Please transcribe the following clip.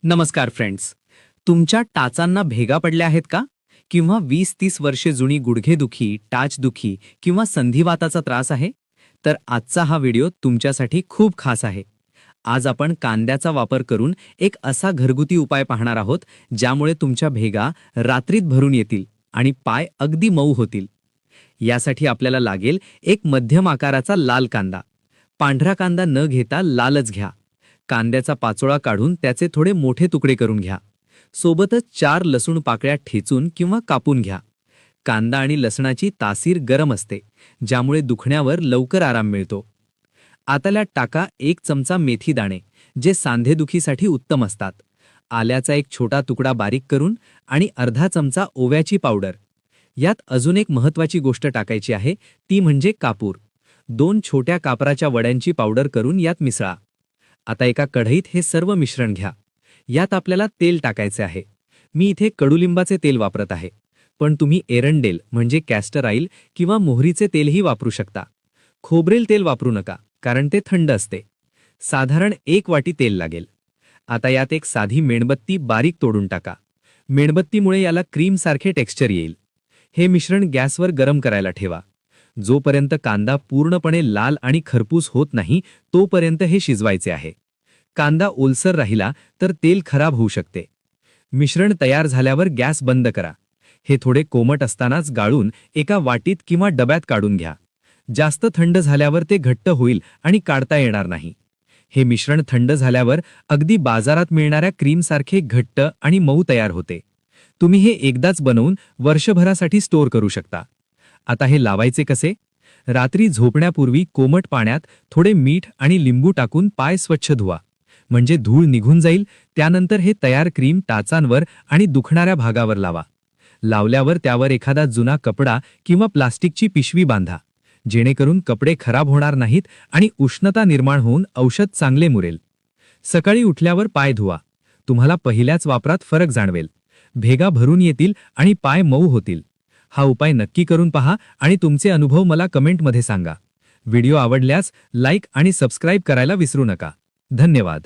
नमस्कार फ्रेंड्स. तुमच्या टाचांना भेगा पडल्या आहेत का? किंवा 20-30 वर्षे जुनी गुडघेदुखी, टाचदुखी किंवा संधिवाताचा त्रास आहे? तर आजचा हा व्हिडिओ तुमच्यासाठी खूप खास आहे. आज आपण कांद्याचा वापर करून एक असा घरगुती उपाय पाहणार आहोत ज्यामुळे तुमच्या भेगा रात्रीत भरून येतील आणि पाय अगदी मऊ होतील. यासाठी आपल्याला लागेल एक मध्यम आकाराचा लाल कांदा. पांढरा कांदा न घेता लालच घ्या. कांद्याचा पाचोळा काढून त्याचे थोडे मोठे तुकडे करून घ्या. सोबतच 4 लसूण पाकळ्या ठेचून किंवा कापून घ्या. कांदा आणि लसणाची तासीर गरम असते, ज्यामुळे दुखण्यावर लवकर आराम मिळतो. आताल्यात टाका 1 चमचा मेथी दाणे, जे सांधेदुखीसाठी उत्तम असतात. आल्याचा एक छोटा तुकडा बारीक करून आणि अर्धा चमचा ओव्याची पावडर. यात अजून एक महत्त्वाची गोष्ट टाकायची आहे, ती म्हणजे कापूर. 2 छोट्या कापराच्या वड्यांची पावडर करून यात मिसळा. आता एका कढईत हे सर्व मिश्रण घ्या. यात आपल्याला तेल टाकायचे आहे. मी इथे कडुलिंबाचे तेल वापरत आहे, पण तुम्ही एरंडेल म्हणजे कॅस्टर ऑइल किंवा मोहरीचे तेलही वापरू शकता. खोबरेल तेल वापरू नका, कारण ते थंड असते. साधारण 1 वाटी तेल लागेल. आता यात एक साधी मेणबत्ती बारीक तोडून टाका. मेणबत्तीमुळे याला क्रीमसारखे टेक्स्चर येईल. हे मिश्रण गॅसवर गरम करायला ठेवा. जोपर्यंत कांदा पूर्णपणे लाल आणि खरपूस होत नाही तोपर्यंत हे शिजवायचे आहे. कांदा ओलसर राहिला तर तेल खराब होऊ शकते. मिश्रण तयार झाल्यावर गॅस बंद करा. हे थोडे कोमट असतानाच गाळून एका वाटीत किंवा डब्यात काढून घ्या. जास्त थंड झाल्यावर ते घट्ट होईल आणि काढता येणार नाही. हे मिश्रण थंड झाल्यावर अगदी बाजारात मिळणाऱ्या क्रीमसारखे घट्ट आणि मऊ तयार होते. तुम्ही हे एकदाच बनवून वर्षभरासाठी स्टोअर करू शकता. आता हे लावायचे कसे? रात्री झोपण्यापूर्वी कोमट पाण्यात थोडे मीठ आणि लिंबू टाकून पाय स्वच्छ धुवा, म्हणजे धूळ निघून जाईल. त्यानंतर हे तयार क्रीम टाचांवर आणि दुखणाऱ्या भागावर लावा. लावल्यावर त्यावर एखादा जुना कपडा किंवा प्लास्टिकची पिशवी बांधा, जेणेकरून कपडे खराब होणार नाहीत आणि उष्णता निर्माण होऊन औषध चांगले मुरेल. सकाळी उठल्यावर पाय धुवा. तुम्हाला पहिल्याच वापरात फरक जाणवेल. भेगा भरून येतील आणि पाय मऊ होतील. हा उपाय नक्की करून पहा आणि तुमचे अनुभव मला कमेंटमध्ये सांगा. व्हिडिओ आवडल्यास लाईक आणि सबस्क्राईब करायला विसरू नका. धन्यवाद.